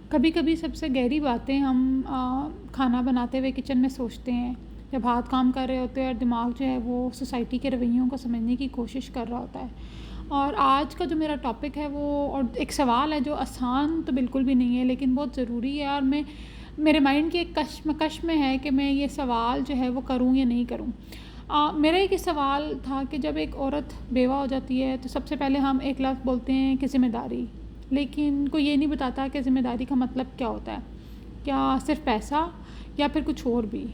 کبھی کبھی سب سے گہری باتیں ہم کھانا بناتے ہوئے کچن میں سوچتے ہیں، جب ہاتھ کام کر رہے ہوتے ہیں اور دماغ جو ہے وہ سوسائٹی کے رویوں کو سمجھنے کی کوشش کر رہا ہوتا ہے۔ اور آج کا جو میرا ٹاپک ہے وہ اور ایک سوال ہے جو آسان تو بالکل بھی نہیں ہے لیکن بہت ضروری ہے، اور میرے مائنڈ کی ایک کشمکش میں ہے کہ میں یہ سوال جو ہے وہ کروں یا نہیں کروں۔ میرا ایک سوال تھا کہ جب ایک عورت بیوہ ہو جاتی ہے تو سب سے پہلے ہم ایک لفظ بولتے ہیں کہ ذمہ داری، لیکن کوئی یہ نہیں بتاتا کہ ذمہ داری کا مطلب کیا ہوتا ہے، کیا صرف پیسہ یا پھر کچھ اور بھی۔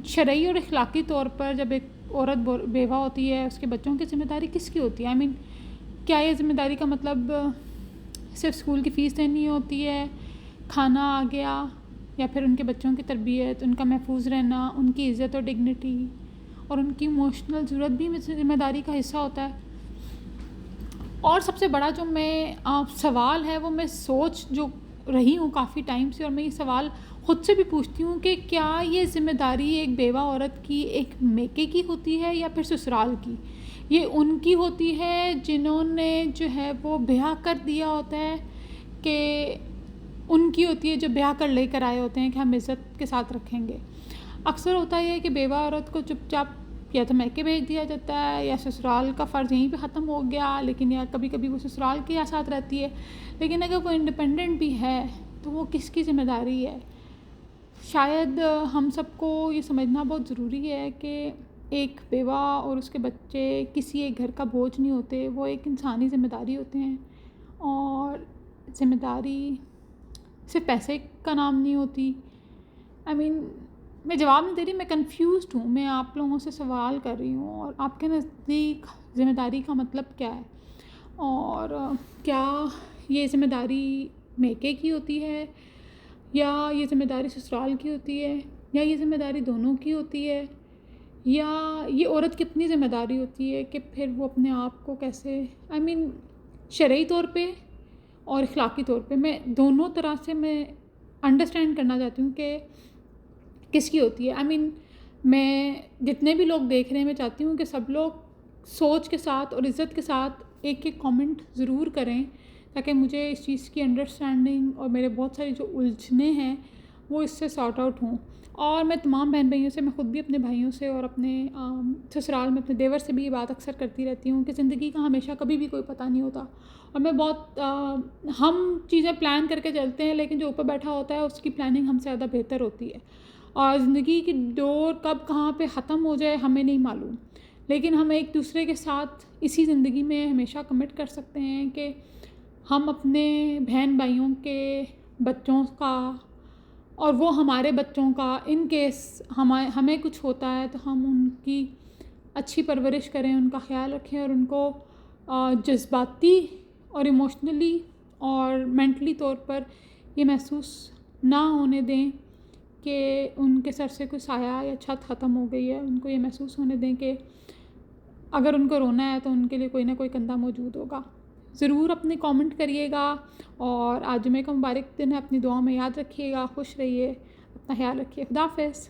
شرعی اور اخلاقی طور پر جب ایک عورت بیوہ ہوتی ہے اس کے بچوں کی ذمہ داری کس کی ہوتی ہے؟ کیا یہ ذمہ داری کا مطلب صرف اسکول کی فیس دینی ہوتی ہے، کھانا آ گیا، یا پھر ان کے بچوں کی تربیت، ان کا محفوظ رہنا، ان کی عزت اور ڈگنیٹی اور ان کی ایموشنل ضرورت بھی ذمہ داری کا حصہ ہوتا ہے؟ اور سب سے بڑا جو سوال ہے وہ میں سوچ جو رہی ہوں کافی ٹائم سے، اور میں یہ سوال خود سے بھی پوچھتی ہوں کہ کیا یہ ذمہ داری ایک بیوہ عورت کی ایک میکے کی ہوتی ہے یا پھر سسرال کی؟ یہ ان کی ہوتی ہے جنہوں نے جو ہے وہ بیاہ کر دیا ہوتا ہے، کہ ان کی ہوتی ہے جو بیاہ کر لے کر آئے ہوتے ہیں کہ ہم عزت کے ساتھ رکھیں گے؟ اکثر ہوتا یہ ہے کہ بیوہ عورت کو چپ چاپ یا تو میکے بھیج دیا جاتا ہے یا سسرال کا فرض یہیں پہ ختم ہو گیا، لیکن یا کبھی کبھی وہ سسرال کے ساتھ رہتی ہے۔ لیکن اگر وہ انڈیپینڈنٹ بھی ہے تو وہ کس کی ذمہ داری ہے؟ شاید ہم سب کو یہ سمجھنا بہت ضروری ہے کہ ایک بیوہ اور اس کے بچے کسی ایک گھر کا بوجھ نہیں ہوتے، وہ ایک انسانی ذمہ داری ہوتے ہیں، اور ذمہ داری صرف پیسے کا نام نہیں ہوتی۔ میں جواب نہیں دے رہی، میں کنفیوزڈ ہوں، میں آپ لوگوں سے سوال کر رہی ہوں، اور آپ کے نزدیک ذمہ داری کا مطلب کیا ہے؟ اور کیا یہ ذمہ داری میکے کی ہوتی ہے، یا یہ ذمہ داری سسرال کی ہوتی ہے، یا یہ ذمہ داری دونوں کی ہوتی ہے، یا یہ عورت کی اپنی ذمہ داری ہوتی ہے کہ پھر وہ اپنے آپ کو کیسے شرعی طور پہ اور اخلاقی طور پہ میں دونوں طرح سے میں انڈرسٹینڈ کرنا چاہتی ہوں کہ کس کی ہوتی ہے۔ میں جتنے بھی لوگ دیکھ رہے ہیں میں چاہتی ہوں کہ سب لوگ سوچ کے ساتھ اور عزت کے ساتھ ایک کامنٹ ضرور کریں، تاکہ مجھے اس چیز کی انڈرسٹینڈنگ اور میرے بہت ساری جو الجھنیں ہیں وہ اس سے سارٹ آؤٹ ہوں۔ اور میں تمام بہن بھائیوں سے، میں خود بھی اپنے بھائیوں سے اور اپنے سسرال میں اپنے دیور سے بھی یہ بات اکثر کرتی رہتی ہوں کہ زندگی کا ہمیشہ کبھی بھی کوئی پتہ نہیں ہوتا، اور میں بہت ہم چیزیں پلان کر کے چلتے ہیں لیکن جو اوپر بیٹھا ہوتا ہے اس کی پلاننگ ہم سے زیادہ بہتر ہوتی ہے، اور زندگی کی ڈور کب کہاں پہ ختم ہو جائے ہمیں نہیں معلوم، لیکن ہم ایک دوسرے کے ساتھ اسی زندگی میں ہمیشہ کمٹ کر سکتے ہیں کہ ہم اپنے بہن بھائیوں کے بچوں کا اور وہ ہمارے بچوں کا، ان کیس ہمیں کچھ ہوتا ہے تو ہم ان کی اچھی پرورش کریں، ان کا خیال رکھیں، اور ان کو جذباتی اور ایموشنلی اور مینٹلی طور پر یہ محسوس نہ ہونے دیں کہ ان کے سر سے کوئی سایہ یا چھت ختم ہو گئی ہے۔ ان کو یہ محسوس ہونے دیں کہ اگر ان کو رونا ہے تو ان کے لیے کوئی نہ کوئی کندھا موجود ہوگا۔ ضرور اپنے کامنٹ کریے گا، اور آج جمعہ کا مبارک دن ہے، اپنی دعاؤں میں یاد رکھیے گا، خوش رہیے، اپنا خیال رکھیے، خدا حافظ۔